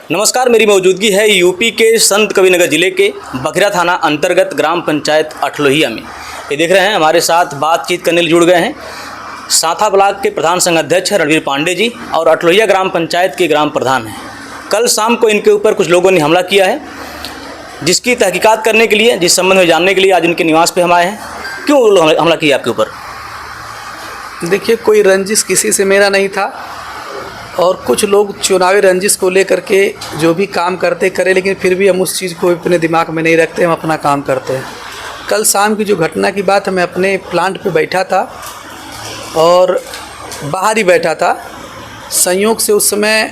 नमस्कार, मेरी मौजूदगी है यूपी के संत कबीरनगर जिले के बखरा थाना अंतर्गत ग्राम पंचायत अठलोहिया में। ये देख रहे हैं हमारे साथ बातचीत करने जुड़ गए हैं साथा ब्लॉक के प्रधान संघ अध्यक्ष रणवीर पांडे जी और अठलोहिया ग्राम पंचायत के ग्राम प्रधान हैं। कल शाम को इनके ऊपर कुछ लोगों ने हमला किया है, जिसकी तहकीकात करने के लिए, जिस संबंध में जानने के लिए आज उनके निवास पे हम आए हैं। क्यों हमला किया आपके ऊपर? देखिए, कोई रंजिश किसी से मेरा नहीं था और कुछ लोग चुनावी रंजिश को लेकर के जो भी काम करते करें, लेकिन फिर भी हम उस चीज़ को अपने दिमाग में नहीं रखते, हम अपना काम करते हैं। कल शाम की जो घटना की बात है, मैं अपने प्लांट पे बैठा था और बाहर ही बैठा था। संयोग से उस समय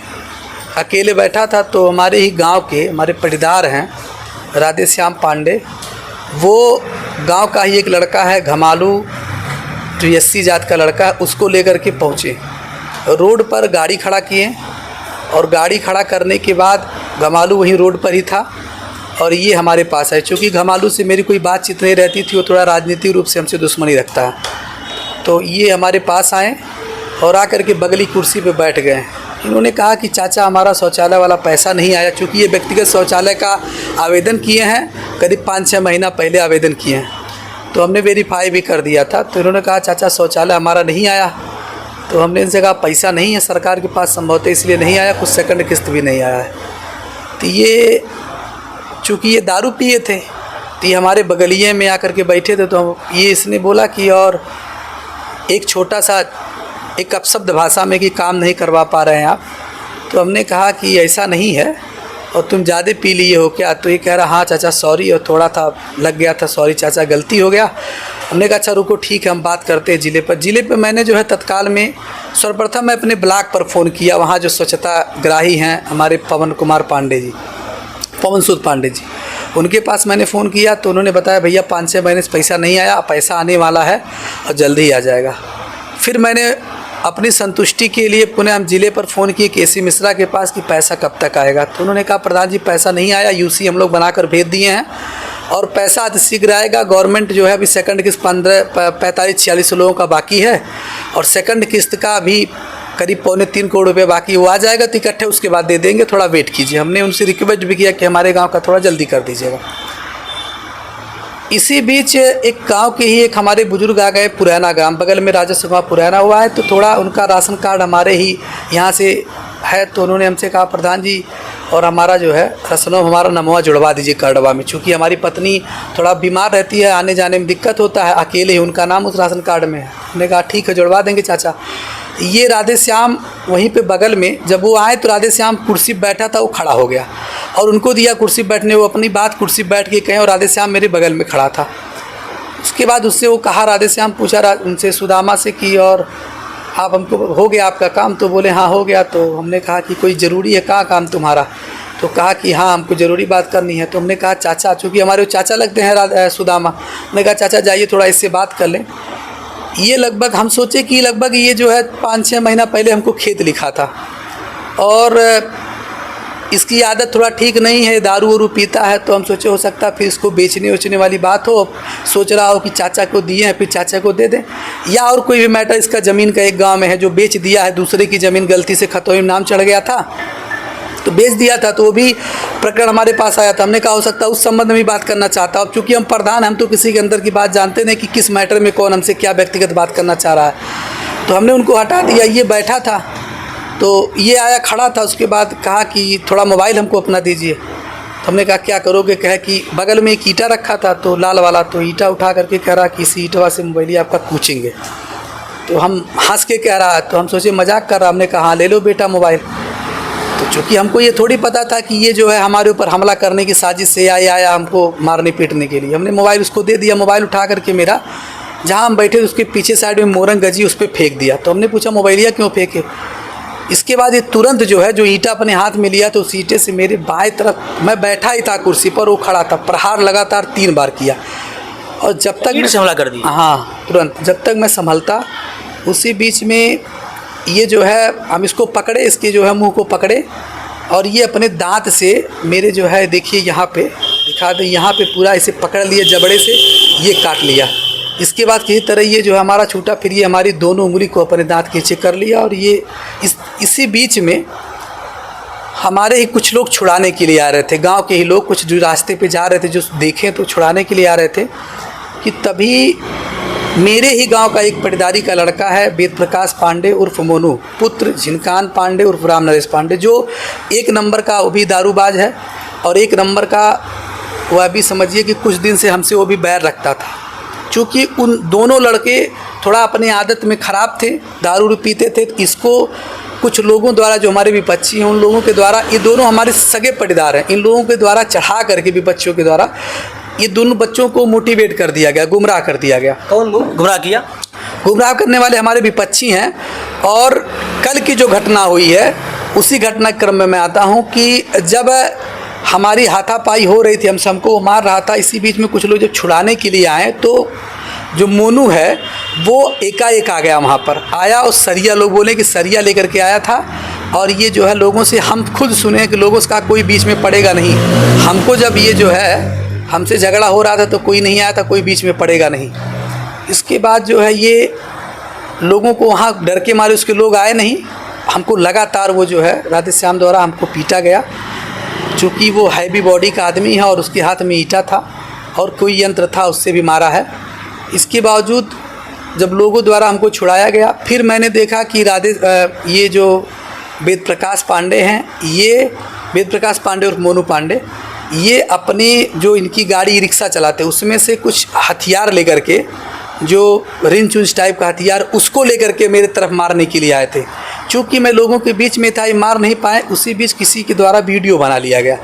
अकेले बैठा था तो हमारे ही गांव के हमारे पटीदार हैं राधे श्याम पांडे, वो गांव का ही एक लड़का है घमालू, जो एससी जात का लड़का है, उसको लेकर के पहुँचे। रोड पर गाड़ी खड़ा किए और गाड़ी खड़ा करने के बाद घमालू वहीं रोड पर ही था और ये हमारे पास आए। चूँकि घमालू से मेरी कोई बातचीत नहीं रहती थी, वो थोड़ा राजनीतिक रूप से हमसे दुश्मनी रखता है, तो ये हमारे पास आए और आकर के बगली कुर्सी पे बैठ गए। इन्होंने कहा कि चाचा, हमारा शौचालय वाला पैसा नहीं आया। चूँकि ये व्यक्तिगत शौचालय का आवेदन किए हैं, करीब 5-6 महीना पहले आवेदन किए हैं, तो हमने वेरीफाई भी कर दिया था। तो इन्होंने कहा चाचा, शौचालय हमारा नहीं आया। तो हमने इनसे कहा पैसा नहीं है सरकार के पास संभवतः, इसलिए नहीं आया, कुछ सेकंड किस्त भी नहीं आया है। तो ये चूँकि ये दारू पिए थे तो ये हमारे बगलिए में आकर के बैठे थे, तो ये इसने बोला कि और एक छोटा सा एक अपशब्द भाषा में कि काम नहीं करवा पा रहे हैं आप। तो हमने कहा कि ऐसा नहीं है और तुम ज़्यादा पी लिए हो क्या? तो ये कह रहा हाँ चाचा सॉरी, और थोड़ा था लग गया था, सॉरी चाचा गलती हो गया। हमने कहा अच्छा रुको, ठीक है, हम बात करते हैं जिले पर। जिले पे मैंने जो है तत्काल में सर्वप्रथम मैं अपने ब्लॉक पर फ़ोन किया। वहाँ जो स्वच्छता ग्राही हैं हमारे पवन सुद पांडे जी, उनके पास मैंने फ़ोन किया तो उन्होंने बताया भैया 5-6 महीने से पैसा नहीं आया, पैसा आने वाला है और जल्दी ही आ जाएगा। फिर मैंने अपनी संतुष्टि के लिए पुनः हम जिले पर फ़ोन किए केसी मिश्रा के पास कि पैसा कब तक आएगा। तो उन्होंने कहा प्रधान जी पैसा नहीं आया, यूसी हम लोग बनाकर भेज दिए हैं और पैसा अतिशीघ्र आएगा। गवर्नमेंट जो है अभी सेकंड किस्त 45-46 लोगों का बाकी है और सेकंड किस्त का भी करीब 2.25 करोड़ रुपये बाकी, वो आ जाएगा तो इकट्ठे उसके बाद दे देंगे, थोड़ा वेट कीजिए। हमने उनसे रिक्वेस्ट भी किया कि हमारे गाँव का थोड़ा जल्दी कर दीजिएगा। इसी बीच एक गांव के ही एक हमारे बुजुर्ग आ गए, पुराना ग्राम बगल में राजस्व गाँव पुराना हुआ है, तो थोड़ा उनका राशन कार्ड हमारे ही यहाँ से है। तो उन्होंने हमसे कहा प्रधान जी और हमारा जो है रसनों हमारा नमवा जुड़वा दीजिए कार्डवा में। चूँकि हमारी पत्नी थोड़ा बीमार रहती है, आने जाने में दिक्कत होता है, अकेले ही उनका नाम उस राशन कार्ड में है। हमने कहा ठीक है, जुड़वा देंगे चाचा। ये राधे श्याम वहीं पे बगल में, जब वो आए तो राधे श्याम कुर्सी पर बैठा था, वो खड़ा हो गया और उनको दिया कुर्सी बैठने, वो अपनी बात कुर्सी पर बैठ के कहें और राधे श्याम मेरे बगल में खड़ा था। उसके बाद उससे वो कहा, राधे श्याम पूछा उनसे सुदामा से कि और आप हमको हो गया आपका काम? तो बोले हाँ हो गया। तो हमने कहा कि कोई ज़रूरी है, कहाँ काम तुम्हारा? तो कहा कि हाँ हमको ज़रूरी बात करनी है। तो हमने कहा चाचा, चूँकि हमारे चाचा लगते हैं सुदामा, हमने कहा चाचा जाइए थोड़ा इससे बात कर लें। ये लगभग हम सोचे कि लगभग ये जो है 5-6 महीना पहले हमको खेत लिखा था और इसकी आदत थोड़ा ठीक नहीं है, दारू वारू पीता है। तो हम सोचे हो सकता है फिर इसको बेचने वाली बात हो, सोच रहा हो कि चाचा को दिए हैं फिर चाचा को दे दें, या और कोई भी मैटर। इसका ज़मीन का एक गांव में है जो बेच दिया है, दूसरे की ज़मीन गलती से खतौनी में नाम चढ़ गया था तो बेच दिया था, तो वो भी प्रकरण हमारे पास आया था। हमने कहा हो सकता है उस संबंध में भी बात करना चाहता हूँ। चूँकि हम प्रधान, हम तो किसी के अंदर की बात जानते नहीं कि किस मैटर में कौन हमसे क्या व्यक्तिगत बात करना चाह रहा है। तो हमने उनको हटा दिया। ये बैठा था तो ये आया खड़ा था, उसके बाद कहा कि थोड़ा मोबाइल हमको अपना दीजिए। तो हमने कहा क्या करोगे? कहे कि बगल में एक ईंटा रखा था तो लाल वाला, तो ईंटा उठा करके कह रहा कि इसी ईंटवा से मोबाइल आपका कूचेंगे। तो हम हंस के कह रहा, तो हम सोचे मजाक कर रहा। हमने कहा हाँ ले लो बेटा मोबाइल। तो चूँकि हमको ये थोड़ी पता था कि ये जो है हमारे ऊपर हमला करने की साजिश से आया हमको मारने पीटने के लिए। हमने मोबाइल उसको दे दिया। मोबाइल उठा करके मेरा, जहाँ हम बैठे उसके पीछे साइड में मोरंग गजी, उस पर फेंक दिया। तो हमने पूछा मोबाइलिया क्यों फेंके? इसके बाद ये तुरंत जो है जो ईंटा अपने हाथ में लिया तो उस ईंटे से मेरे बाएं तरफ, मैं बैठा ही था कुर्सी पर, वो खड़ा था, प्रहार लगातार 3 बार किया। और जब तक ईंट से हमला कर दिया? हाँ तुरंत, जब तक मैं संभलता। उसी बीच में ये जो है हम इसको पकड़े, इसके जो है मुंह को पकड़े और ये अपने दांत से मेरे जो है देखिए यहाँ पे दिखा दे, यहाँ पे पूरा इसे पकड़ लिया जबड़े से, ये काट लिया। इसके बाद किसी तरह ये जो है हमारा छूटा, फिर ये हमारी दोनों उंगली को अपने दांत खींचे कर लिया और ये इसी बीच में हमारे ही कुछ लोग छुड़ाने के लिए आ रहे थे, गांव के ही लोग कुछ जो रास्ते पे जा रहे थे, जो देखे तो छुड़ाने के लिए आ रहे थे कि तभी मेरे ही गांव का एक पटदारी का लड़का है वेद प्रकाश पांडे उर्फ मोनू, पुत्र झिनकान पांडे उर्फ राम नरेश पांडे, जो एक नंबर का वो भी दारूबाज है और एक नंबर का वह भी समझिए कि कुछ दिन से हमसे वो भी बैर रखता था। चूँकि उन दोनों लड़के थोड़ा अपनी आदत में ख़राब थे, दारू पीते थे, तो इसको कुछ लोगों द्वारा जो हमारे विपक्षी हैं उन लोगों के द्वारा, ये दोनों हमारे सगे पटीदार हैं, इन लोगों के द्वारा चढ़ा करके विपक्षियों के द्वारा ये दोनों बच्चों को मोटिवेट कर दिया गया, गुमराह कर दिया गया। कौन गुमराह किया? गुमराह करने वाले हमारे विपक्षी हैं। और कल की जो घटना हुई है उसी घटनाक्रम में मैं आता हूँ कि जब हमारी हाथापाई हो रही थी, हमको मार रहा था, इसी बीच में कुछ लोग जब छुड़ाने के लिए आए तो जो मोनू है वो एकाएक आ गया, वहाँ पर आया और सरिया, लोग बोले कि सरिया लेकर के आया था। और ये जो है लोगों से हम खुद सुने कि लोगों का कोई बीच में पड़ेगा नहीं। हमको जब ये जो है हमसे झगड़ा हो रहा था तो कोई नहीं आया था, कोई बीच में पड़ेगा नहीं। इसके बाद जो है ये लोगों को वहाँ डर के मारे उसके लोग आए नहीं, हमको लगातार वो जो है राधे श्याम द्वारा हमको पीटा गया। चूँकि वो हैवी बॉडी का आदमी है और उसके हाथ में ईंटा था और कोई यंत्र था, उससे भी मारा है। इसके बावजूद जब लोगों द्वारा हमको छुड़ाया गया, फिर मैंने देखा कि ये जो वेद प्रकाश पांडे हैं, ये वेद प्रकाश पांडे और मोनू पांडे, ये अपनी जो इनकी गाड़ी रिक्शा चलाते उसमें से कुछ हथियार लेकर के, जो रिंच उंच टाइप का हथियार, उसको लेकर के मेरे तरफ मारने के लिए आए थे। चूँकि मैं लोगों के बीच में था, ये मार नहीं पाए, उसी बीच किसी के द्वारा वीडियो बना लिया गया,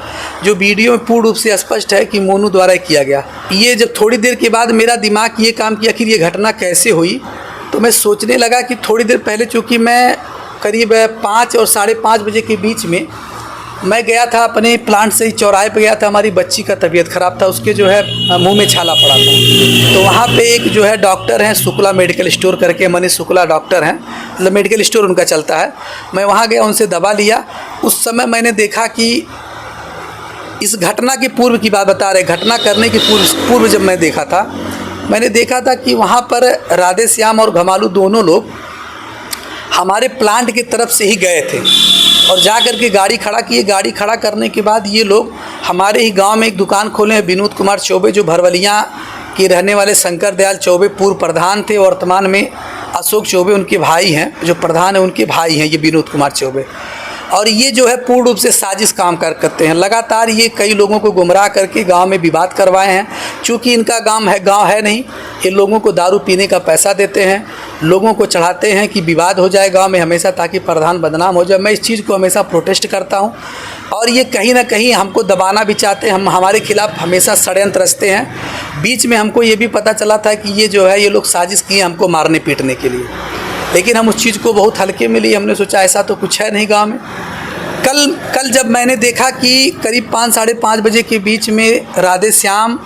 जो वीडियो में पूर्ण रूप से स्पष्ट है कि मोनू द्वारा किया गया। ये जब थोड़ी देर के बाद मेरा दिमाग ये काम किया कि ये घटना कैसे हुई, तो मैं सोचने लगा कि थोड़ी देर पहले, चूँकि मैं करीब 5 और 5:30 बजे के बीच में मैं गया था अपने प्लांट से ही चौराहे पे गया था, हमारी बच्ची का तबीयत ख़राब था, उसके जो है मुंह में छाला पड़ा था। तो वहाँ पे एक जो है डॉक्टर हैं, शुक्ला मेडिकल स्टोर करके, मनीष शुक्ला डॉक्टर हैं, मतलब मेडिकल स्टोर उनका चलता है। मैं वहाँ गया, उनसे दवा लिया। उस समय मैंने देखा कि इस घटना के पूर्व की बात बता रहे, घटना करने के पूर्व जब मैं देखा था, मैंने देखा था कि वहाँ पर राधे श्याम और घमालू दोनों लोग हमारे प्लांट की तरफ से ही गए थे और जा कर के गाड़ी खड़ा किए। गाड़ी खड़ा करने के बाद ये लोग हमारे ही गांव में एक दुकान खोले हैं, विनोद कुमार चौबे, जो भरवलियाँ के रहने वाले शंकर दयाल चौबे पूर्व प्रधान थे, वर्तमान में अशोक चौबे उनके भाई हैं, जो प्रधान है उनके भाई हैं ये विनोद कुमार चौबे। और ये जो है पूर्ण रूप से साजिश काम करते हैं। लगातार ये कई लोगों को गुमराह करके गांव में विवाद करवाए हैं। चूँकि इनका गांव है नहीं, ये लोगों को दारू पीने का पैसा देते हैं, लोगों को चढ़ाते हैं कि विवाद हो जाए गांव में हमेशा, ताकि प्रधान बदनाम हो जाए। मैं इस चीज़ को हमेशा प्रोटेस्ट करता हूं और ये कहीं ना कहीं हमको दबाना भी चाहते हैं, हमारे खिलाफ हमेशा षड्यंत्र रचते हैं। बीच में हमको ये भी पता चला था कि ये जो है ये लोग साजिश किए हमको मारने पीटने के लिए, लेकिन हम उस चीज़ को बहुत हल्के में लिए। हमने सोचा ऐसा तो कुछ है नहीं गाँव में। कल जब मैंने देखा कि करीब 5 साढ़े 5 बजे के बीच में राधे श्याम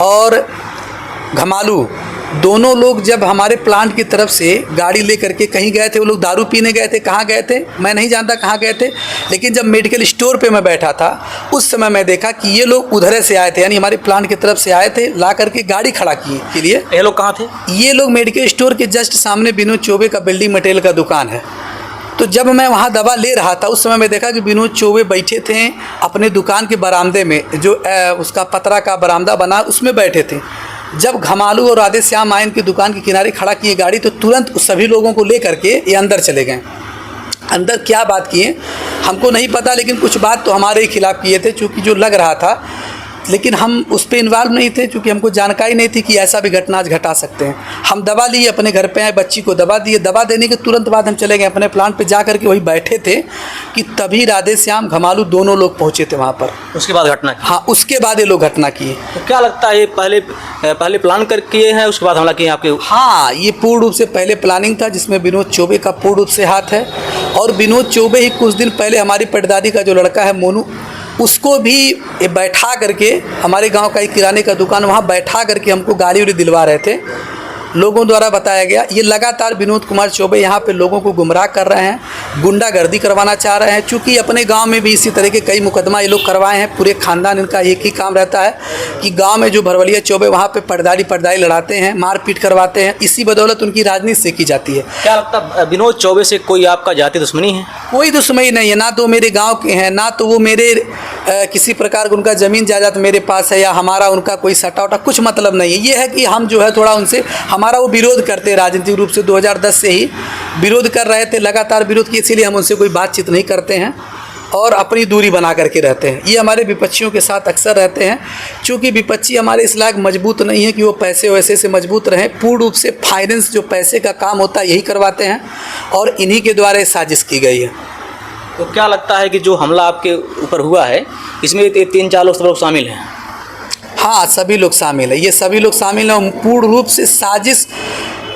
और घमालू दोनों लोग जब हमारे प्लांट की तरफ से गाड़ी लेकर के कहीं गए थे, वो लोग दारू पीने गए थे। कहाँ गए थे मैं नहीं जानता कहाँ गए थे, लेकिन जब मेडिकल स्टोर पे मैं बैठा था उस समय मैं देखा कि ये लोग उधर से आए थे, यानी हमारे प्लांट की तरफ से आए थे, ला करके गाड़ी खड़ा किए के लिए। ये लोग कहाँ थे? ये लोग मेडिकल स्टोर के जस्ट सामने विनोद चौबे का बिल्डिंग मटेरियल का दुकान है। तो जब मैं वहाँ दवा ले रहा था उस समय मैं देखा कि विनोद चौबे बैठे थे अपने दुकान के बरामदे में, जो उसका पतरा का बरामदा बना उसमें बैठे थे। जब घमालू और राधे श्याम आए उनकी दुकान के किनारे खड़ा किए गाड़ी, तो तुरंत सभी लोगों को ले करके ये अंदर चले गए। अंदर क्या बात किए हमको नहीं पता, लेकिन कुछ बात तो हमारे ही खिलाफ़ किए थे, चूँकि जो लग रहा था, लेकिन हम उस पर इन्वॉल्व नहीं थे, क्योंकि हमको जानकारी नहीं थी कि ऐसा भी घटना आज घटा सकते हैं। हम दवा लिए, अपने घर पे आए, बच्ची को दवा दिए। दवा देने के तुरंत बाद हम चले गए अपने प्लांट पे, जा करके वही बैठे थे कि तभी राधे श्याम घमालू दोनों लोग पहुँचे थे वहाँ पर। उसके बाद घटना की? हाँ, उसके बाद ये लोग घटना किए। तो क्या लगता है ये पहले प्लान कर किए हैं, उसके बाद हमला किए आपके? हाँ, ये पूर्ण रूप से पहले प्लानिंग था, जिसमें विनोद चौबे का पूर्ण रूप से हाथ है। और विनोद चौबे ही कुछ दिन पहले हमारी पटदादी का जो लड़का है मोनू, उसको भी बैठा करके, हमारे गांव का एक किराने का दुकान, वहाँ बैठा करके हमको गाड़ी उड़ी दिलवा रहे थे। लोगों द्वारा बताया गया। ये लगातार विनोद कुमार चौबे यहाँ पे लोगों को गुमराह कर रहे हैं, गुंडागर्दी करवाना चाह रहे हैं। चूँकि अपने गांव में भी इसी तरह के कई मुकदमा ये लोग करवाए हैं। पूरे खानदान इनका एक ही काम रहता है कि गांव में जो भरवलिया चौबे वहाँ पे पर्दारी लड़ाते हैं, मारपीट करवाते हैं। इसी बदौलत उनकी राजनीति से की जाती है। क्या लगता विनोद चौबे से कोई आपका जाति दुश्मनी है? कोई दुश्मनी नहीं है, ना तो मेरे गांव के हैं, ना तो वो मेरे किसी प्रकार का उनका ज़मीन जायदाद मेरे पास है या हमारा उनका कोई सट्टा उटा, कुछ मतलब नहीं है। ये है कि हम जो है थोड़ा उनसे हमारा वो विरोध करते हैं, राजनीतिक रूप से 2010 से ही विरोध कर रहे थे, लगातार विरोध किए, इसीलिए हम उनसे कोई बातचीत नहीं करते हैं और अपनी दूरी बना करके रहते हैं। ये हमारे विपक्षियों के साथ अक्सर रहते हैं। चूँकि विपक्षी हमारे इस लायक मजबूत नहीं है कि वो पैसे वैसे से मजबूत रहें। पूर्ण रूप से फाइनेंस जो पैसे का काम होता है यही करवाते हैं और इन्हीं के द्वारा साजिश की गई है। तो क्या लगता है कि जो हमला आपके ऊपर हुआ है इसमें 3-4 लोग सब लोग शामिल हैं? हाँ, सभी लोग शामिल है, ये सभी लोग शामिल हैं। पूर्ण रूप से साजिश,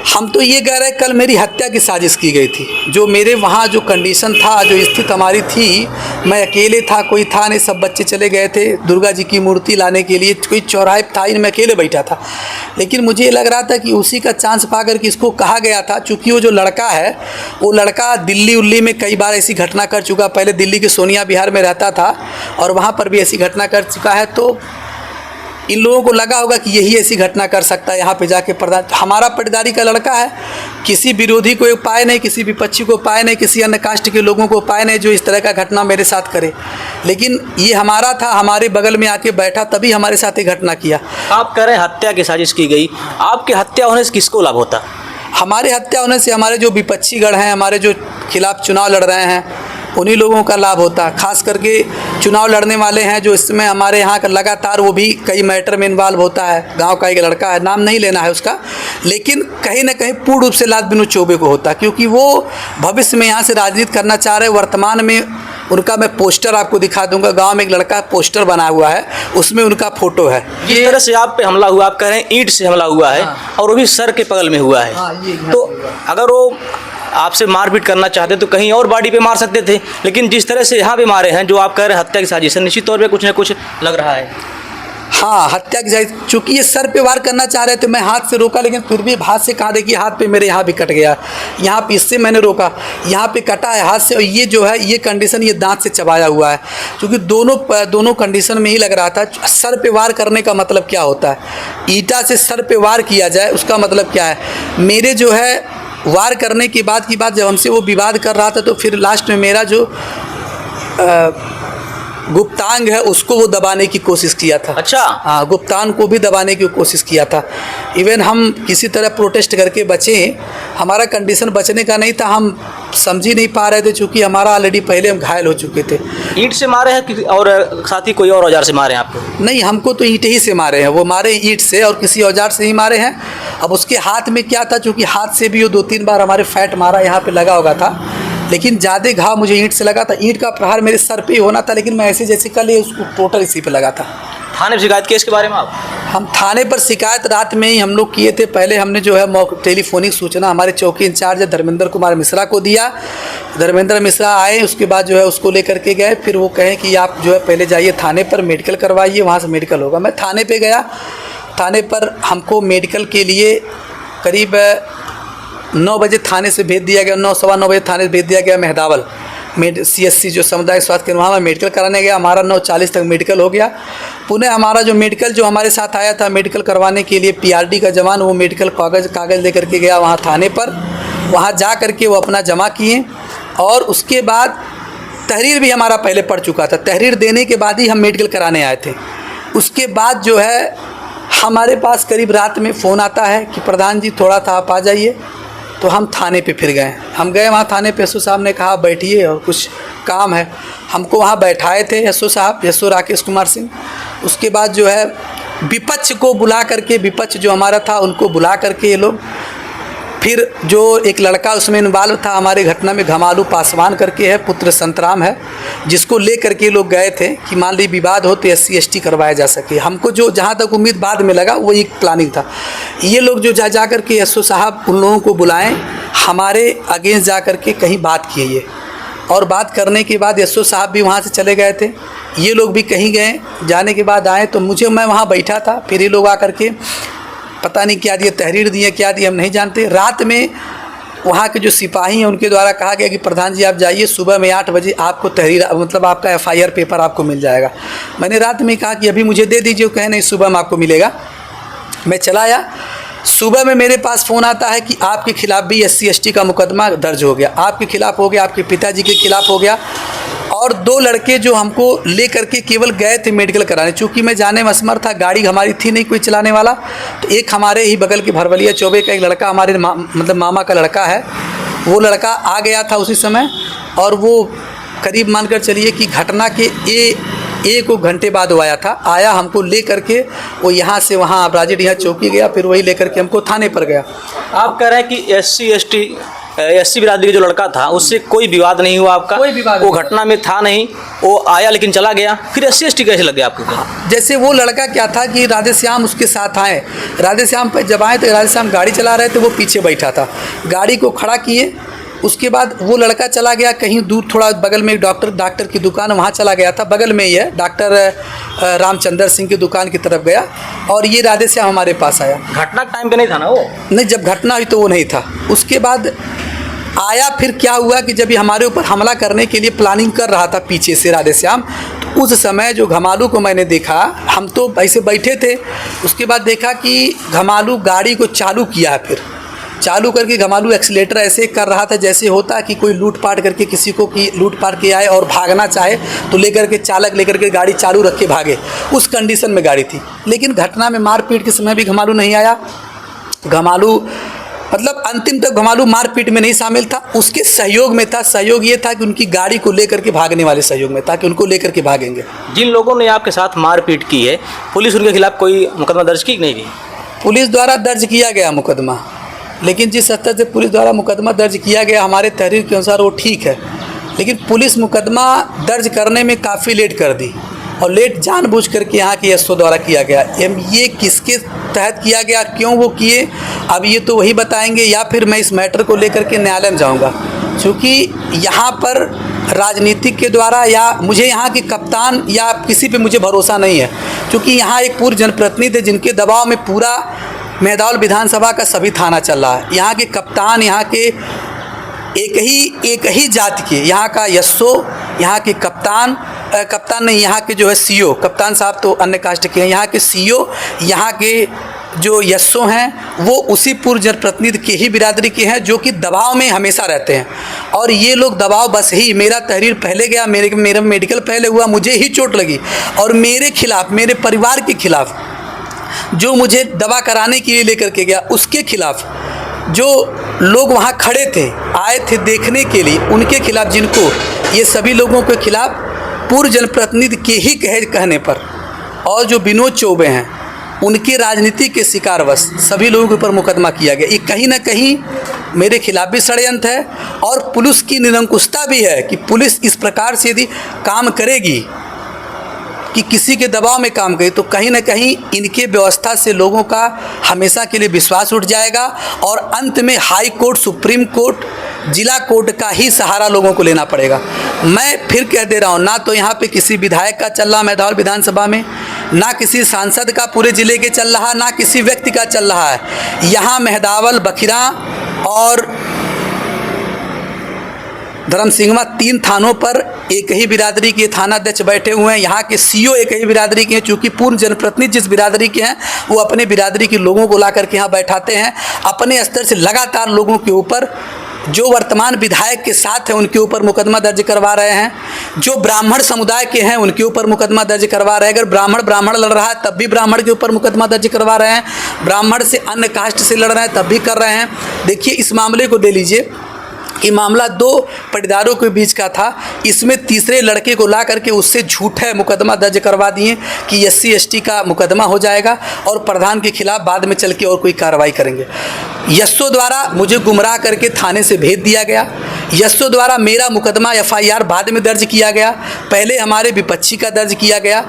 हम तो ये कह रहे हैं कल मेरी हत्या की साजिश की गई थी। जो मेरे वहाँ जो कंडीशन था, जो स्थिति हमारी थी, मैं अकेले था, कोई था नहीं, सब बच्चे चले गए थे दुर्गा जी की मूर्ति लाने के लिए, कोई चौराहे था ही नहीं, मैं अकेले बैठा था। लेकिन मुझे ये लग रहा था कि उसी का चांस पा कर कि इसको कहा गया था, चूँकि वो जो लड़का है वो लड़का दिल्ली उल्ली में कई बार ऐसी घटना कर चुका, पहले दिल्ली के सोनिया विहार में रहता था और वहाँ पर भी ऐसी घटना कर चुका है। तो इन लोगों को लगा होगा कि यही ऐसी घटना कर सकता है यहाँ पे जाके प्रधान। हमारा पटदारी का लड़का है, किसी विरोधी को पाए नहीं, किसी विपक्षी को पाए नहीं, किसी अन्य कास्ट के लोगों को पाए नहीं जो इस तरह का घटना मेरे साथ करे। लेकिन ये हमारा था, हमारे बगल में आके बैठा, तभी हमारे साथ ये घटना किया। आप कह रहे हैं हत्या की साजिश की गई, आपके हत्या होने से किसको लाभ होता? हमारे हत्या होने से हमारे जो विपक्षी गण हैं, हमारे जो खिलाफ चुनाव लड़ रहे हैं, उन्हीं लोगों का लाभ होता है। खास करके चुनाव लड़ने वाले हैं जो इसमें हमारे यहाँ का लगातार वो भी कई मैटर में इन्वॉल्व होता है। गांव का एक लड़का है, नाम नहीं लेना है उसका, लेकिन कहीं ना कहीं पूर्ण रूप से लाभ विनोद चौबे को होता है, क्योंकि वो भविष्य में यहाँ से राजनीति करना चाह रहे हैं। वर्तमान में उनका मैं पोस्टर आपको दिखा दूंगा, गांव में एक लड़का पोस्टर बना हुआ है, उसमें उनका फोटो है। जिस तरह से आप पे हमला हुआ, आप कह रहे हैं ईंट से हमला हुआ है, और वो भी सर के बगल में हुआ है। तो अगर वो आपसे मारपीट करना चाहते तो कहीं और बॉडी पे मार सकते थे, लेकिन जिस तरह से यहाँ पे मारे हैं, जो आप कह रहे हैं हत्या की साजिश है, निश्चित तौर पे कुछ ना कुछ लग रहा है। हाँ, हत्या की साजिश, चूँकि ये सर पे वार करना चाह रहे थे, मैं हाथ से रोका, लेकिन फिर भी हाथ से कहा, देखिए हाथ पे मेरे यहाँ भी कट गया, यहाँ पे इससे मैंने रोका, यहाँ पे कटा है हाथ से। और ये जो है ये कंडीशन, ये दांत से चबाया हुआ है, क्योंकि दोनों कंडीशन में ही लग रहा था। सर पे वार करने का मतलब क्या होता है? ईंटा से सर पे वार किया जाए, उसका मतलब क्या है? मेरे जो है वार करने के बाद की बात, जब हमसे वो विवाद कर रहा था, तो फिर लास्ट में मेरा जो गुप्तांग है उसको वो दबाने की कोशिश किया था। अच्छा। हाँ, गुप्तांग को भी दबाने की कोशिश किया था। इवन हम किसी तरह प्रोटेस्ट करके बचे, हमारा कंडीशन बचने का नहीं था, हम समझ ही नहीं पा रहे थे, चूँकि हमारा ऑलरेडी पहले हम घायल हो चुके थे। ईंट से मारे हैं और साथ ही कोई और औजार से मारे हैं आपको? नहीं, हमको तो ईंट ही से मारे हैं, वो मारे ईंट से और किसी औजार से ही मारे हैं। अब उसके हाथ में क्या था, चूँकि हाथ से भी वो 2-3 बार हमारे फैट मारा यहाँ पे लगा होगा था, लेकिन ज़्यादा घाव मुझे ईंट से लगा था। ईंट का प्रहार मेरे सर पे ही होना था, लेकिन मैं ऐसे जैसे कल उसको टोटल इसी पे लगा था। थाने पर शिकायत केस के बारे में आप? हम थाने पर शिकायत रात में ही हम लोग किए थे। पहले हमने जो है टेलीफोनिक सूचना हमारे चौकी इंचार्ज धर्मेंद्र कुमार मिश्रा को दिया। धर्मेंद्र मिश्रा आए, उसके बाद जो है उसको लेकर के गए। फिर वो कहें कि आप जो है पहले जाइए थाने पर, मेडिकल करवाइए, वहाँ से मेडिकल होगा। मैं थाने पर गया। थाने पर हमको मेडिकल के लिए करीब 9 बजे थाने से भेज दिया गया, 9 सवा 9 बजे थाने से भेज दिया गया मेहदावल CSC जो सामुदायिक स्वास्थ्य केंद्र, वहाँ मैं मेडिकल कराने गया। हमारा 9:40 तक मेडिकल हो गया। पुणे हमारा जो मेडिकल जो हमारे साथ आया था मेडिकल करवाने के लिए, PRD का जवान, वो मेडिकल कागज़ लेकर के गया वहाँ थाने पर। वहाँ जा कर के वो अपना जमा किए और उसके बाद तहरीर भी हमारा पहले पड़ चुका था। तहरीर देने के बाद ही हम मेडिकल कराने आए थे। उसके बाद जो है हमारे पास करीब रात में फ़ोन आता है कि प्रधान जी थोड़ा सा आप आ जाइए। तो हम थाने पे फिर गए। हम गए वहाँ थाने पे, एसओ साहब ने कहा बैठिए और कुछ काम है। हमको वहाँ बैठाए थे एसओ साहब, एसओ राकेश कुमार सिंह। उसके बाद जो है विपक्ष को बुला करके, विपक्ष जो हमारा था उनको बुला करके ये लोग, फिर जो एक लड़का उसमें इन्वॉल्व था हमारे घटना में, घमालू पासवान करके है, पुत्र संतराम है, जिसको ले करके लोग गए थे कि मान ली विवाद हो तो SC ST करवाया जा सके। हमको जो जहाँ तक उम्मीद बाद में लगा वो एक प्लानिंग था। ये लोग जो जा कर के एसओ साहब उन लोगों को बुलाएं, हमारे अगेंस्ट जा कर के कहीं बात किए ये, और बात करने के बाद एसओ साहब भी वहाँ से चले गए थे। ये लोग भी कहीं गए, जाने के बाद आए तो मैं वहाँ बैठा था। फिर ये लोग आकर के पता नहीं क्या दिए, तहरीर दिए, क्या दिए हम नहीं जानते। रात में वहाँ के जो सिपाही हैं उनके द्वारा कहा गया कि प्रधान जी आप जाइए, सुबह में 8 बजे आपको तहरीर मतलब आपका FIR पेपर आपको मिल जाएगा। मैंने रात में कहा कि अभी मुझे दे दीजिए, वो कहे नहीं सुबह में आपको मिलेगा। मैं चला आया, सुबह में मेरे पास फ़ोन आता है कि आपके खिलाफ़ भी SC ST का मुकदमा दर्ज हो गया, आपके खिलाफ़ हो गया, आपके पिताजी के खिलाफ़ हो गया। और 2 लड़के जो हमको ले करके केवल गए थे मेडिकल कराने, चूँकि मैं जाने में असमर्थ था, गाड़ी हमारी थी नहीं कोई चलाने वाला, तो एक हमारे ही बगल के भरवलिया चौबे का एक लड़का, हमारे मतलब मामा का लड़का है, वो लड़का आ गया था उसी समय। और वो करीब मानकर चलिए कि घटना के एक घंटे बाद वो आया था, आया हमको ले करके वो यहाँ से वहाँ राजेडीहा चौकी गया, फिर वही लेकर के हमको थाने पर गया। आप कह रहे हैं कि SC बिरादरी का जो लड़का था उससे कोई विवाद नहीं हुआ आपका? कोई विवाद वो नहीं। घटना में था नहीं, वो आया लेकिन चला गया, फिर SC ST कैसे लग गया आपको? जैसे वो लड़का क्या था कि राधेश्याम उसके साथ आए, राधेश्याम पर जब आए तो राधेश्याम गाड़ी चला रहे थे, वो पीछे बैठा था, गाड़ी को खड़ा किए, उसके बाद वो लड़का चला गया कहीं दूर, थोड़ा बगल में एक डॉक्टर की दुकान, वहाँ चला गया था, बगल में ही है, डॉक्टर रामचंद्र सिंह की दुकान की तरफ गया, और ये राधेश्याम हमारे पास आया। घटना टाइम पे नहीं था ना वो? नहीं, जब घटना हुई तो वो नहीं था। उसके बाद आया, फिर क्या हुआ कि जब ये हमारे ऊपर हमला करने के लिए प्लानिंग कर रहा था पीछे से राधेश्याम, तो उस समय जो घमालू को मैंने देखा, हम तो ऐसे बैठे थे, उसके बाद देखा कि घमालू गाड़ी को चालू किया, फिर चालू करके घमालू एक्सीलेटर ऐसे कर रहा था जैसे होता कि कोई लूटपाट करके किसी को कि लूटपाट के आए और भागना चाहे तो लेकर के चालक लेकर के गाड़ी चालू रख के भागे, उस कंडीशन में गाड़ी थी। लेकिन घटना में मारपीट के समय भी घमालू नहीं आया। घमालू मतलब अंतिम तक घमालू मारपीट में नहीं शामिल था, उसके सहयोग में था। सहयोग ये था कि उनकी गाड़ी को लेकर के भागने वाले सहयोग में था कि उनको लेकर के भागेंगे। जिन लोगों ने आपके साथ मारपीट की है, पुलिस उनके खिलाफ कोई मुकदमा दर्ज की कि नहीं की? पुलिस द्वारा दर्ज किया गया मुकदमा, लेकिन जिस स्तर से पुलिस द्वारा मुकदमा दर्ज किया गया हमारे तहरीर के अनुसार वो ठीक है, लेकिन पुलिस मुकदमा दर्ज करने में काफ़ी लेट कर दी, और लेट जानबूझ करके यहाँ के SO द्वारा किया गया। ये किसके तहत किया गया, क्यों वो किए, अब ये तो वही बताएंगे, या फिर मैं इस मैटर को लेकर के न्यायालय में जाऊँगा। क्योंकि यहाँ पर राजनीतिक के द्वारा या मुझे यहाँ के कप्तान या किसी पे मुझे भरोसा नहीं है, क्योंकि यहाँ एक पूर्व जनप्रतिनिधि है जिनके दबाव में पूरा मेहदौल विधानसभा का सभी थाना चल रहा है। यहाँ के कप्तान, यहाँ के एक ही जाति के, यहाँ का SO, यहाँ के कप्तान नहीं, यहाँ के जो है CO, कप्तान साहब तो अन्य कास्ट के हैं, यहाँ के CO, यहाँ के जो SO हैं वो उसी पूर्व जनप्रतिनिधि के ही बिरादरी के हैं, जो कि दबाव में हमेशा रहते हैं। और ये लोग दबाव बस ही, मेरा तहरीर पहले गया, मेरा मेडिकल पहले हुआ, मुझे ही चोट लगी, और मेरे खिलाफ, मेरे परिवार के खिलाफ, जो मुझे दवा कराने के लिए लेकर के गया, उसके खिलाफ जो लोग वहाँ खड़े थे, आए थे देखने के लिए, उनके खिलाफ, जिनको ये सभी लोगों के खिलाफ पूर्व जनप्रतिनिधि के ही कहने पर, और जो विनोद चौबे हैं उनके राजनीति के शिकारवश सभी लोगों के ऊपर मुकदमा किया गया। ये कहीं ना कहीं मेरे खिलाफ भी षड्यंत्र है, और पुलिस की निरंकुशता भी है कि पुलिस इस प्रकार से यदि काम करेगी कि किसी के दबाव में काम करे, तो कहीं ना कहीं इनके व्यवस्था से लोगों का हमेशा के लिए विश्वास उठ जाएगा, और अंत में हाई कोर्ट, सुप्रीम कोर्ट, जिला कोर्ट का ही सहारा लोगों को लेना पड़ेगा। मैं फिर कह दे रहा हूँ, ना तो यहाँ पे किसी विधायक का चल रहा मेहदौल विधानसभा में, ना किसी सांसद का पूरे ज़िले के चल रहा, ना किसी व्यक्ति का चल रहा है। यहाँ मेहदावल, बखिरा और धर्मसिंघवा 3 थानों पर एक ही बिरादरी के थानाध्यक्ष बैठे हुए हैं। यहाँ के CO एक ही बिरादरी के हैं, चूँकि पूर्व जनप्रतिनिधि जिस बिरादरी के हैं वो अपने बिरादरी के लोगों को ला करके यहाँ बैठाते हैं। अपने स्तर से लगातार लोगों के ऊपर, जो वर्तमान विधायक के साथ हैं उनके ऊपर मुकदमा दर्ज करवा रहे हैं, जो ब्राह्मण समुदाय के हैं उनके ऊपर मुकदमा दर्ज करवा रहे हैं। अगर ब्राह्मण लड़ रहा है तब भी ब्राह्मण के ऊपर मुकदमा दर्ज करवा रहे हैं, ब्राह्मण से अन्य कास्ट से लड़ रहे हैं तब भी कर रहे हैं। देखिए, इस मामले को ले लीजिए, ये मामला 2 पटीदारों के बीच का था, इसमें तीसरे लड़के को ला करके उससे झूठा मुकदमा दर्ज करवा दिए कि SC ST का मुकदमा हो जाएगा, और प्रधान के खिलाफ बाद में चल के और कोई कार्रवाई करेंगे। SO द्वारा मुझे गुमराह करके थाने से भेज दिया गया। SO द्वारा मेरा मुकदमा FIR बाद में दर्ज किया गया, पहले हमारे विपक्षी का दर्ज किया गया।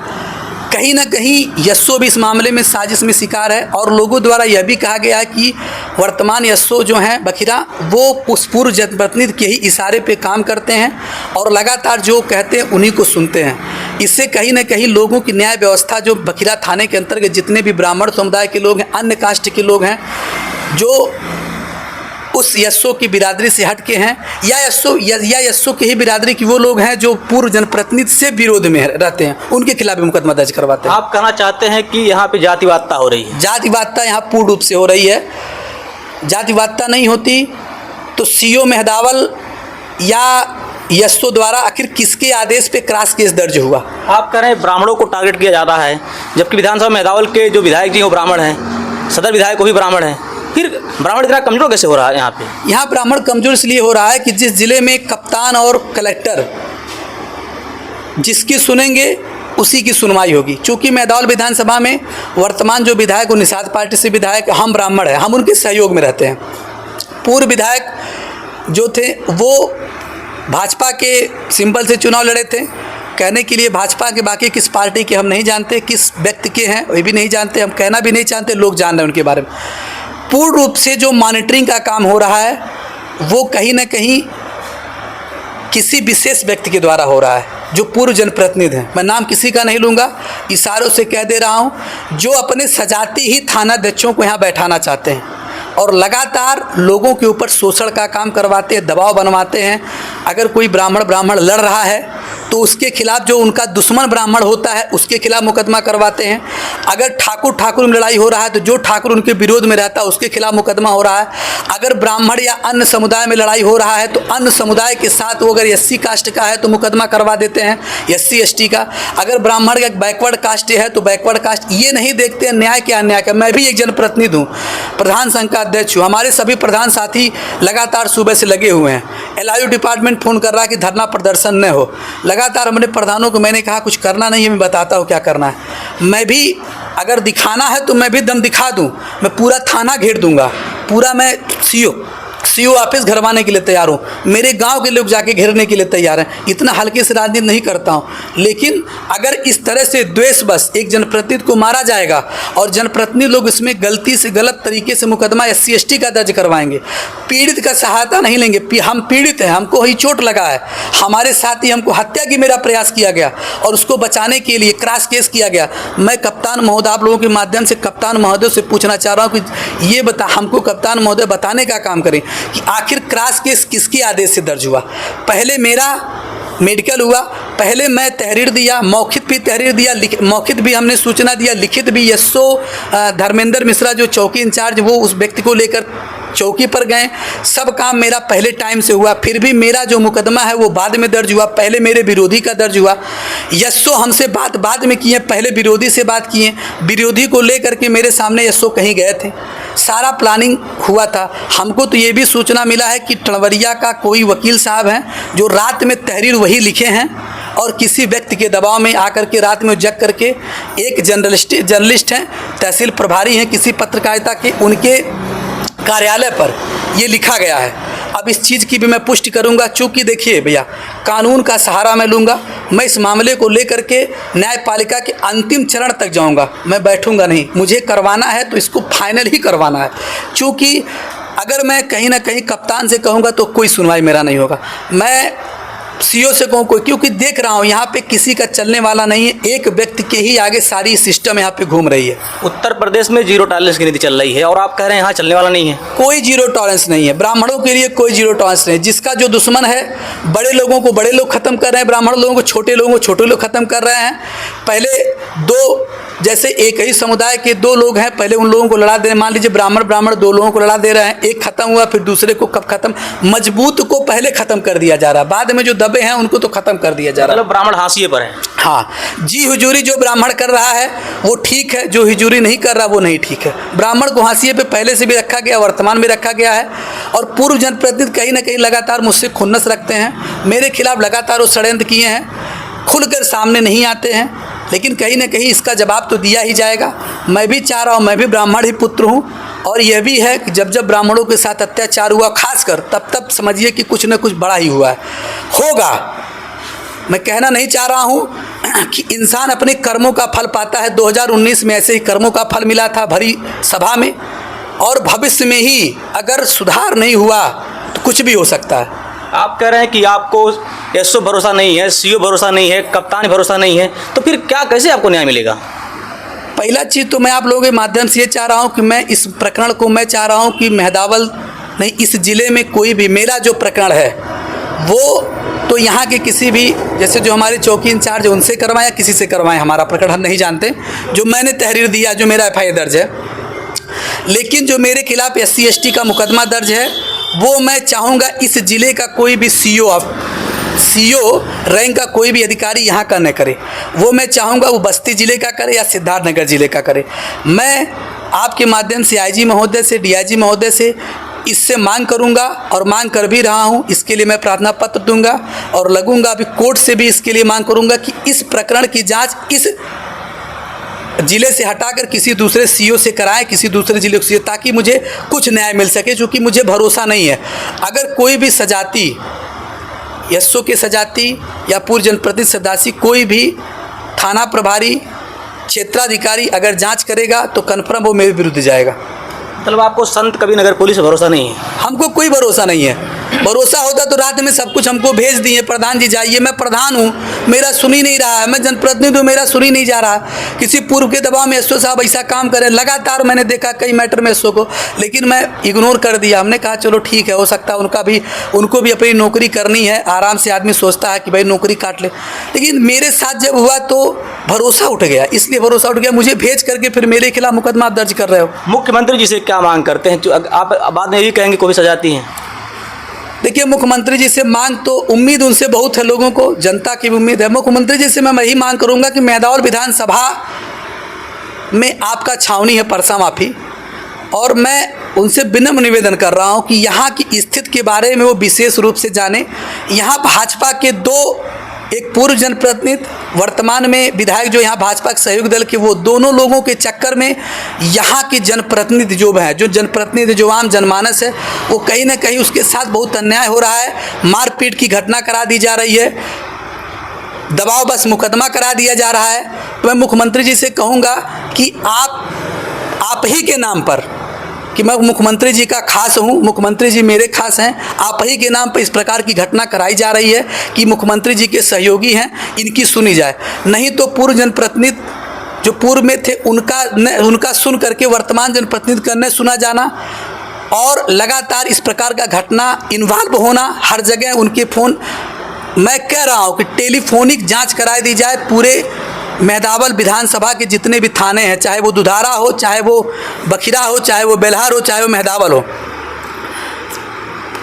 कहीं ना कहीं SO भी इस मामले में साजिश में शिकार है, और लोगों द्वारा यह भी कहा गया कि वर्तमान SO जो हैं बखिरा, वो उस पूर्व जनप्रतिनिधि के ही इशारे पे काम करते हैं, और लगातार जो कहते हैं उन्हीं को सुनते हैं। इससे कहीं न कहीं लोगों की न्याय व्यवस्था, जो बखिरा थाने के अंतर्गत जितने भी ब्राह्मण समुदाय के लोग हैं, अन्य कास्ट के लोग हैं, जो उस यस्सो की बिरादरी से हट के हैं, या यस्सो की ही बिरादरी की वो लोग हैं जो पूर्व जनप्रतिनिधि से विरोध में रहते हैं, उनके खिलाफ भी मुकदमा दर्ज करवाते हैं। आप कहना चाहते हैं कि यहाँ पे जातिवादता हो रही है? जातिवादता यहाँ पूर्ण रूप से हो रही है। जातिवादता नहीं होती तो सीओ मेहदावल या यस्सो द्वारा आखिर किसके आदेश पे क्रॉस केस दर्ज हुआ? आप कह रहे हैं ब्राह्मणों को टारगेट किया जाता है, जबकि विधानसभा मेहदावल के जो विधायक जी वो ब्राह्मण हैं, सदर विधायक वो भी ब्राह्मण हैं, फिर ब्राह्मण इतना कमजोर कैसे हो रहा है यहाँ पे? यहाँ ब्राह्मण कमजोर इसलिए हो रहा है कि जिस जिले में कप्तान और कलेक्टर जिसकी सुनेंगे उसी की सुनवाई होगी। चूँकि मेहदावल विधानसभा में वर्तमान जो विधायक वो निषाद पार्टी से विधायक, हम ब्राह्मण हैं, हम उनके सहयोग में रहते हैं। पूर्व विधायक जो थे वो भाजपा के सिंबल से चुनाव लड़े थे। कहने के लिए भाजपा के, बाकी किस पार्टी के हम नहीं जानते, किस व्यक्ति के हैं वो भी नहीं जानते, हम कहना भी नहीं चाहते, लोग जान रहे हैं उनके बारे में। पूर्ण रूप से जो मॉनिटरिंग का काम हो रहा है वो कहीं ना कहीं किसी विशेष व्यक्ति के द्वारा हो रहा है, जो पूर्व जनप्रतिनिधि हैं। मैं नाम किसी का नहीं लूँगा, इशारों से कह दे रहा हूँ, जो अपने सजाती ही थानाध्यक्षों को यहाँ बैठाना चाहते हैं और लगातार लोगों के ऊपर शोषण का काम करवाते हैं, दबाव बनवाते हैं। अगर कोई ब्राह्मण लड़ रहा है तो उसके खिलाफ जो उनका दुश्मन ब्राह्मण होता है उसके खिलाफ मुकदमा करवाते हैं। अगर ठाकुर में लड़ाई हो रहा है तो जो ठाकुर उनके विरोध में रहता है उसके खिलाफ मुकदमा हो रहा है। अगर ब्राह्मण या अन्य समुदाय में लड़ाई हो रहा है तो अन्य समुदाय के साथ, वो अगर एससी कास्ट का है तो मुकदमा करवा देते हैं, एससी एसटी का। अगर ब्राह्मण का बैकवर्ड कास्ट है तो बैकवर्ड कास्ट, ये नहीं देखते हैं न्याय क्या अन्याय का। मैं भी एक जनप्रतिनिधि हूँ, प्रधान संघ का अध्यक्ष हूँ, हमारे सभी प्रधान साथी लगातार सुबह से लगे हुए हैं। LIU डिपार्टमेंट फ़ोन कर रहा है कि धरना प्रदर्शन न हो। लगातार हमने प्रधानों को मैंने कहा कुछ करना नहीं है, मैं बताता हूँ क्या करना है। मैं भी अगर दिखाना है तो मैं भी दम दिखा दूँ, मैं पूरा थाना घेर दूँगा, पूरा मैं सीओ ऑफिस घरवाने के लिए तैयार हूँ, मेरे गांव के लोग जाके घेरने के लिए तैयार हैं। इतना हल्के से राजनीति नहीं करता हूँ, लेकिन अगर इस तरह से द्वेष बस एक जनप्रतिनिधि को मारा जाएगा और जनप्रतिनिधि लोग इसमें गलती से, गलत तरीके से मुकदमा SC ST का दर्ज करवाएंगे, पीड़ित का सहायता नहीं लेंगे। हम पीड़ित हैं, हमको ही चोट लगा है, हमारे साथ ही हमको हत्या की मेरा प्रयास किया गया और उसको बचाने के लिए क्रॉस केस किया गया। मैं कप्तान महोदय, आप लोगों के माध्यम से कप्तान महोदय से पूछना चाह रहा हूँ कि ये हमको कप्तान महोदय बताने का काम करें कि आखिर क्रॉस केस किसके आदेश से दर्ज हुआ। पहले मेरा मेडिकल हुआ, पहले मैं तहरीर दिया, मौखिक भी तहरीर दिया, मौखिक भी हमने सूचना दिया, लिखित भी। यस्सो धर्मेंद्र मिश्रा जो चौकी इंचार्ज, वो उस व्यक्ति को लेकर चौकी पर गए। सब काम मेरा पहले टाइम से हुआ, फिर भी मेरा जो मुकदमा है वो बाद में दर्ज हुआ। पहले मेरे विरोधी का दर्ज हुआ। यस्सो हमसे बात बाद में किए, पहले विरोधी से बात किए, विरोधी को लेकर के मेरे सामने यस्सो कहीं गए थे, सारा प्लानिंग हुआ था। हमको तो ये भी सूचना मिला है कि टणवरिया का कोई वकील साहब हैं जो रात में तहरीर वही लिखे हैं और किसी व्यक्ति के दबाव में आकर के रात में जग करके, एक जर्नलिस्ट हैं, तहसील प्रभारी हैं किसी पत्रकारिता के, उनके कार्यालय पर ये लिखा गया है। अब इस चीज़ की भी मैं पुष्टि करूंगा, चूँकि देखिए भैया, कानून का सहारा मैं लूँगा। मैं इस मामले को लेकर के न्यायपालिका के अंतिम चरण तक जाऊंगा, मैं बैठूंगा नहीं। मुझे करवाना है तो इसको फाइनल ही करवाना है, क्योंकि अगर मैं कहीं ना कहीं कप्तान से कहूँगा तो कोई सुनवाई मेरा नहीं होगा। मैं सीओ से कहूँ कोई, क्योंकि देख रहा हूँ यहाँ पे किसी का चलने वाला नहीं है, एक व्यक्ति के ही आगे सारी सिस्टम यहाँ पे घूम रही है। उत्तर प्रदेश में जीरो टॉलरेंस की नीति चल रही है और आप कह रहे हैं यहाँ चलने वाला नहीं है। कोई जीरो टॉलरेंस नहीं है, ब्राह्मणों के लिए कोई जीरो टॉलरेंस नहीं। जिसका जो दुश्मन है, बड़े लोगों को बड़े लोग खत्म कर रहे हैं, ब्राह्मण लोगों को छोटे लोग खत्म कर रहे हैं। पहले दो, जैसे एक ही समुदाय के दो लोग हैं, पहले उन लोगों को लड़ा दे रहे हैं। मान लीजिए ब्राह्मण दो लोगों को लड़ा दे रहे हैं, एक खत्म हुआ, फिर दूसरे को कब खत्म, मजबूत को पहले खत्म कर दिया जा रहा है, बाद में जो दबे हैं उनको तो खत्म कर दिया जा रहा है। मतलब ब्राह्मण हाशिए पर है। हाँ, जी हुजूरी जो ब्राह्मण कर रहा है वो ठीक है, जो हुजूरी नहीं कर रहा वो नहीं ठीक है। ब्राह्मण को हाशिए पे पहले से भी रखा गया, वर्तमान में रखा गया है। और पूर्व जनप्रतिनिधि कहीं ना कहीं लगातार मुझसे खुन्नस रखते हैं, मेरे खिलाफ लगातार वो षड्यंत्र किए हैं, खुलकर सामने नहीं आते हैं, लेकिन कहीं ना कहीं इसका जवाब तो दिया ही जाएगा। मैं भी चाह रहा हूँ, मैं भी ब्राह्मण ही पुत्र हूँ, और यह भी है कि जब जब ब्राह्मणों के साथ अत्याचार हुआ, खासकर तब समझिए कि कुछ न कुछ बड़ा ही हुआ है, होगा। मैं कहना नहीं चाह रहा हूँ कि इंसान अपने कर्मों का फल पाता है। 2019 में ऐसे ही कर्मों का फल मिला था भरी सभा में, और भविष्य में ही अगर सुधार नहीं हुआ तो कुछ भी हो सकता है। आप कह रहे हैं कि आपको एसओ भरोसा नहीं है, सीओ भरोसा नहीं है, कप्तान भरोसा नहीं है, तो फिर क्या कैसे आपको न्याय मिलेगा? पहला चीज़ तो मैं आप लोगों के माध्यम से ये चाह रहा हूँ कि मैं इस प्रकरण को मैं चाह रहा हूँ कि मेहदावल नहीं, इस ज़िले में कोई भी मेरा जो प्रकरण है वो तो यहाँ के किसी भी जैसे जो हमारे चौकी इंचार्ज उनसे करवाएं या किसी से करवाएं, हमारा प्रकरण हम नहीं जानते। जो मैंने तहरीर दिया, जो मेरा एफआईआर दर्ज है, लेकिन जो मेरे खिलाफ SC ST का मुकदमा दर्ज है वो मैं चाहूँगा इस ज़िले का कोई भी सीओ रैंक का कोई भी अधिकारी यहाँ का न करे। वो मैं चाहूँगा वो बस्ती ज़िले का करे या सिद्धार्थनगर ज़िले का करे। मैं आपके माध्यम से IG महोदय से, DIG महोदय से इससे मांग करूंगा और मांग कर भी रहा हूं। इसके लिए मैं प्रार्थना पत्र दूंगा और लगूंगा अभी कोर्ट से भी इसके लिए मांग करूंगा कि इस प्रकरण की जांच इस ज़िले से हटाकर किसी दूसरे सीओ से कराएं, किसी दूसरे ज़िले से, ताकि मुझे कुछ न्याय मिल सके, क्योंकि मुझे भरोसा नहीं है। अगर कोई भी सजाती एसओ के सजाती या पूर्व जनप्रतिनिधि सदासी कोई भी थाना प्रभारी क्षेत्राधिकारी अगर जांच करेगा तो कन्फर्म वो मेरे विरुद्ध जाएगा। मतलब आपको संत कबीरनगर पुलिस भरोसा नहीं है? हमको कोई भरोसा नहीं है। भरोसा होता तो रात में सब कुछ हमको भेज दिए, प्रधान जी जाइए। मैं प्रधान हूँ, मेरा सुन ही नहीं रहा है। मैं जनप्रतिनिधि हूँ, मेरा सुन ही नहीं जा रहा। किसी पूर्व के दबाव में एसओ साहब ऐसा काम करें, लगातार मैंने देखा कई मैटर में एसओ को, लेकिन मैं इग्नोर कर दिया। हमने कहा चलो ठीक है, हो सकता है उनको भी अपनी नौकरी करनी है। आराम से आदमी सोचता है कि भाई नौकरी काट ले, लेकिन मेरे साथ जब हुआ तो भरोसा उठ गया। इसलिए भरोसा उठ गया, मुझे भेज करके फिर मेरे खिलाफ मुकदमा दर्ज कर रहे हो। मुख्यमंत्री जी से क्या मांग करते हैं? आप बाद में ये कहेंगे कोई सजाती हैं। देखिए, मुख्यमंत्री जी से मांग तो उम्मीद उनसे बहुत है, लोगों को, जनता की भी उम्मीद है। मुख्यमंत्री जी से मैं यही मांग करूंगा कि मेहदावल विधानसभा में आपका छावनी है परसा माफी, और मैं उनसे विनम्र निवेदन कर रहा हूं कि यहाँ की स्थिति के बारे में वो विशेष रूप से जाने। यहाँ भाजपा के एक पूर्व जनप्रतिनिधि, वर्तमान में विधायक जो यहाँ भाजपा के सहयोग दल के, वो दोनों लोगों के चक्कर में यहाँ के जनप्रतिनिधि जो आम जनमानस है, वो कहीं ना कहीं उसके साथ बहुत अन्याय हो रहा है। मारपीट की घटना करा दी जा रही है, दबाव बस मुकदमा करा दिया जा रहा है। तो मैं मुख्यमंत्री जी से कहूँगा कि आप ही के नाम पर, कि मैं मुख्यमंत्री जी का खास हूँ, मुख्यमंत्री जी मेरे खास हैं, आप ही के नाम पर इस प्रकार की घटना कराई जा रही है कि मुख्यमंत्री जी के सहयोगी हैं, इनकी सुनी जाए। नहीं तो पूर्व जनप्रतिनिधि जो पूर्व में थे उनका सुन करके वर्तमान जनप्रतिनिधि करने सुना जाना, और लगातार इस प्रकार का घटना इन्वॉल्व होना, हर जगह उनके फ़ोन, मैं कह रहा हूँ कि टेलीफोनिक जाँच कराई दी जाए पूरे मेहदावल विधानसभा के जितने भी थाने हैं, चाहे वो दुधारा हो, चाहे वो बखिरा हो, चाहे वो बेलहार हो, चाहे वो मेहदावल हो,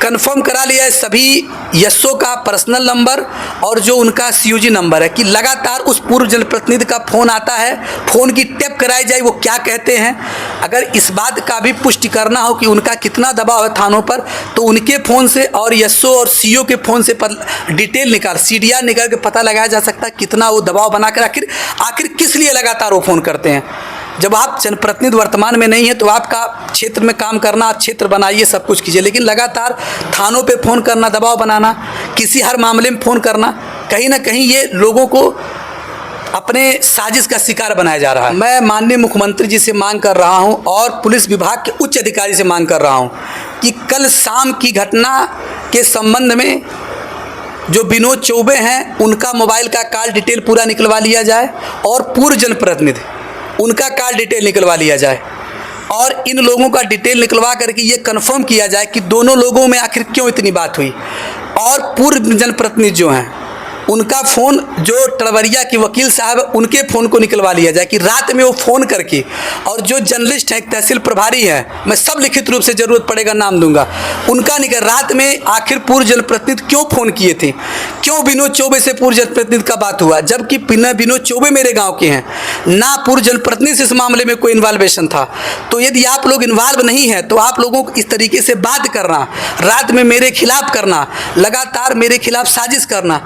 कंफर्म करा लिया है सभी एसओ का पर्सनल नंबर और जो उनका सीयूजी नंबर है, कि लगातार उस पूर्व जनप्रतिनिधि का फ़ोन आता है, फ़ोन की टेप कराई जाए, वो क्या कहते हैं। अगर इस बात का भी पुष्टि करना हो कि उनका कितना दबाव है थानों पर, तो उनके फ़ोन से और एसओ और सीओ के फ़ोन से डिटेल निकाल, CDR निकाल के पता लगाया जा सकता है कितना वो दबाव बनाकर आखिर किस लिए लगातार वो फ़ोन करते हैं। जब आप जनप्रतिनिधि वर्तमान में नहीं है तो आपका क्षेत्र में काम करना, आप क्षेत्र बनाइए, सब कुछ कीजिए, लेकिन लगातार थानों पे फ़ोन करना, दबाव बनाना, किसी हर मामले में फ़ोन करना, कहीं ना कहीं ये लोगों को अपने साजिश का शिकार बनाया जा रहा है। मैं माननीय मुख्यमंत्री जी से मांग कर रहा हूं और पुलिस विभाग के उच्च अधिकारी से मांग कर रहा हूं कि कल शाम की घटना के संबंध में जो विनोद चौबे हैं, उनका मोबाइल का कॉल डिटेल पूरा निकलवा लिया जाए, और पूर्व जनप्रतिनिधि उनका कॉल डिटेल निकलवा लिया जाए, और इन लोगों का डिटेल निकलवा करके ये कंफर्म किया जाए कि दोनों लोगों में आखिर क्यों इतनी बात हुई। और पूर्व जनप्रतिनिधि जो हैं उनका फ़ोन, जो टलवरिया के वकील साहब, उनके फ़ोन को निकलवा लिया जाए कि रात में वो फ़ोन करके, और जो जर्नलिस्ट हैं, तहसील प्रभारी हैं, मैं सब लिखित रूप से ज़रूरत पड़ेगा नाम दूंगा, उनका रात में आखिर पूर्व जनप्रतिनिधि क्यों फ़ोन किए थे, क्यों विनोद चौबे से पूर्व जनप्रतिनिधि का बात हुआ, जबकि विनोद चौबे मेरे गाँव के हैं, ना पूर्व जनप्रतिनिधि से इस मामले में कोई इन्वॉल्वेशन था। तो यदि आप लोग इन्वॉल्व नहीं है तो आप लोगों को इस तरीके से बात करना, रात में मेरे खिलाफ करना, लगातार मेरे खिलाफ साजिश करना,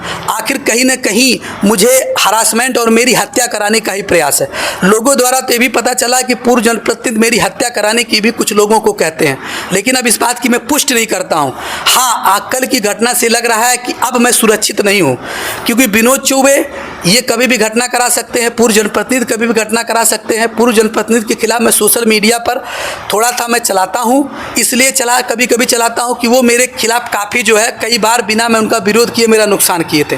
आखिर कहीं ना कहीं मुझे हरासमेंट और मेरी हत्या कराने का ही प्रयास है। लोगों द्वारा तो ये भी पता चला कि पूर्व जनप्रतिनिधि मेरी हत्या कराने की भी कुछ लोगों को कहते हैं, लेकिन अब इस बात की मैं पुष्टि नहीं करता हूँ। हाँ, कल की घटना से लग रहा है कि अब मैं सुरक्षित नहीं हूँ, क्योंकि विनोद चौबे ये कभी भी घटना करा सकते हैं, पूर्व जनप्रतिनिधि कभी भी घटना करा सकते हैं। पूर्व जनप्रतिनिधि के खिलाफ मैं सोशल मीडिया पर थोड़ा था मैं चलाता हूँ, इसलिए कभी कभी चलाता हूँ कि वो मेरे खिलाफ काफ़ी जो है कई बार बिना मैं उनका विरोध किए मेरा नुकसान किए थे।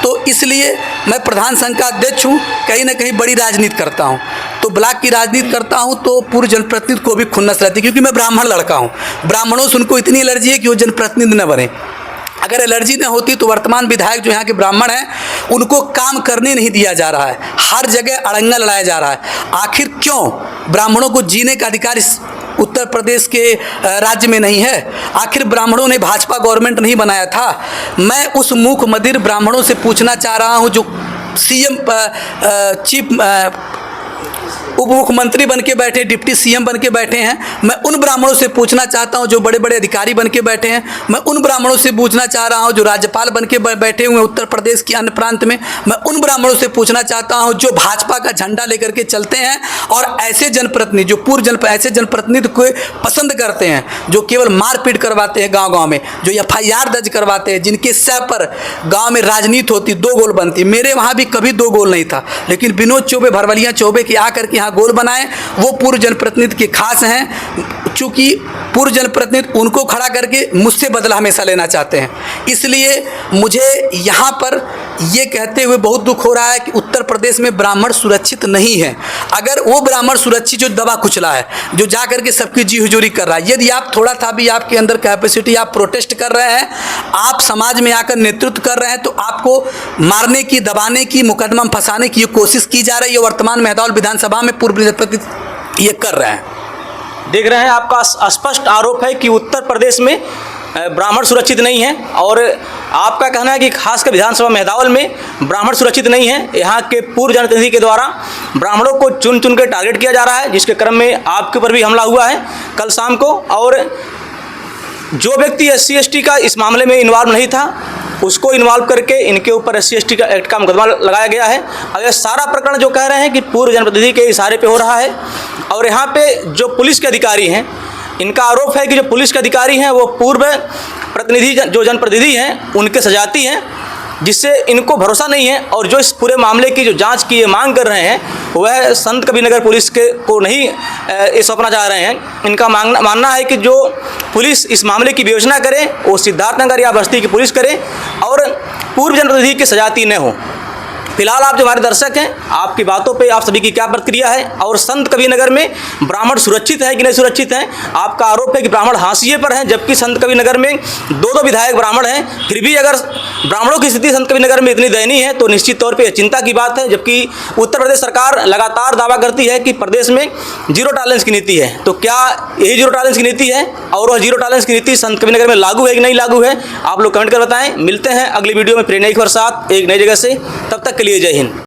तो इसलिए मैं प्रधान संघ का अध्यक्ष हूँ, कहीं ना कहीं बड़ी राजनीति करता हूँ। तो ब्लॉक की राजनीति करता हूँ तो पूर्व जनप्रतिनिधि को भी खुन्नस रहती है, क्योंकि मैं ब्राह्मण लड़का हूँ। ब्राह्मणों से उनको इतनी एलर्जी है कि वो जनप्रतिनिधि न बने। अगर एलर्जी न होती तो वर्तमान विधायक जो यहाँ के ब्राह्मण हैं उनको काम करने नहीं दिया जा रहा है, हर जगह अड़ंगा लड़ाया जा रहा है। आखिर क्यों ब्राह्मणों को जीने का अधिकार इस उत्तर प्रदेश के राज्य में नहीं है? आखिर ब्राह्मणों ने भाजपा गवर्नमेंट नहीं बनाया था? मैं उस मूक मदिर ब्राह्मणों से पूछना चाह रहा हूँ जो सीएम चीफ उप मुख्यमंत्री बन के बैठे, डिप्टी सीएम बन के बैठे हैं। मैं उन ब्राह्मणों से पूछना चाहता हूं जो बड़े बड़े अधिकारी बन के बैठे हैं। मैं उन ब्राह्मणों से पूछना चाह रहा हूं जो राज्यपाल बन के बैठे हुए उत्तर प्रदेश के अन्य प्रांत में। मैं उन ब्राह्मणों से पूछना चाहता हूं जो भाजपा का झंडा लेकर के चलते हैं और ऐसे जनप्रतिनिधि जो ऐसे जनप्रतिनिधि को पसंद करते हैं, जो केवल मारपीट करवाते हैं गाँव में, जो FIR दर्ज करवाते हैं, जिनके सर पर गाँव में राजनीति होती, 2 गोल बनती। मेरे वहाँ भी कभी 2 गोल नहीं था, लेकिन विनोद चौबे, भरवलिया चौबे के आकर के यहाँ गोल बनाए, वो पूर्व जनप्रतिनिधि के खास हैं। चूंकि पूर्व जनप्रतिनिधि उनको खड़ा करके मुझसे बदला हमेशा लेना चाहते हैं, इसलिए मुझे यहाँ पर ये कहते हुए बहुत दुख हो रहा है कि उत्तर प्रदेश में ब्राह्मण सुरक्षित नहीं है। अगर वो ब्राह्मण सुरक्षित जो दबा कुचला है, जो जा करके सबकी जी हुजूरी कर रहा है, यदि आप थोड़ा था भी आपके अंदर कैपेसिटी, आप प्रोटेस्ट कर रहे हैं, आप समाज में आकर नेतृत्व कर रहे हैं, तो आपको मारने की, दबाने की, मुकदमा में फंसाने की कोशिश की जा रही है। वर्तमान मेहदौल विधानसभा में पूर्व जनप्रतिनिधि ये कर रहे हैं। देख रहे हैं, आपका स्पष्ट आरोप है कि उत्तर प्रदेश में ब्राह्मण सुरक्षित नहीं है, और आपका कहना है कि खासकर विधानसभा मेहदौल में ब्राह्मण सुरक्षित नहीं है। यहाँ के पूर्व जनप्रतिनिधि के द्वारा ब्राह्मणों को चुन चुन कर टारगेट किया जा रहा है, जिसके क्रम में आपके ऊपर भी हमला हुआ है कल शाम को। और जो व्यक्ति SC/ST का इस मामले में इन्वॉल्व नहीं था, उसको इन्वॉल्व करके इनके ऊपर SC/ST का एक्ट का मुकदमा लगाया गया है। अब यह सारा प्रकरण जो कह रहे हैं कि पूर्व जनप्रतिनिधि के इशारे पे हो रहा है। और यहाँ पे जो पुलिस के अधिकारी हैं, इनका आरोप है कि जो पुलिस के अधिकारी हैं वो पूर्व प्रतिनिधि, जो जनप्रतिनिधि हैं, उनके सजाती हैं, जिससे इनको भरोसा नहीं है। और जो इस पूरे मामले की जो जांच की ये मांग कर रहे हैं, वह संत कबीरनगर पुलिस को नहीं सौंपना चाह रहे हैं। इनका मानना है कि जो पुलिस इस मामले की विवेचना करे वो सिद्धार्थनगर या बस्ती की पुलिस करे और पूर्व जनप्रतिनिधि की सजाती न हो। फिलहाल आप जो हमारे दर्शक हैं, आपकी बातों पे आप सभी की क्या प्रतिक्रिया है? और संत कबीरनगर में ब्राह्मण सुरक्षित है कि नहीं सुरक्षित हैं? आपका आरोप है कि ब्राह्मण हाशिए पर हैं, जबकि संत कबीरनगर में 2 विधायक ब्राह्मण हैं। फिर भी अगर ब्राह्मणों की स्थिति संत कबीरनगर में इतनी दयनीय है तो निश्चित तौर पर चिंता की बात है। जबकि उत्तर प्रदेश सरकार लगातार दावा करती है कि प्रदेश में 0 टॉलरेंस की नीति है, तो क्या यही 0 टॉलरेंस की नीति है? और वह 0 टॉलरेंस की नीति संत कबीरनगर में लागू है कि नहीं लागू है? आप लोग कमेंट कर बताएं। मिलते हैं अगली वीडियो में फिर नई खबर साथ एक नई जगह से। तब तक के लिए जय हिंद।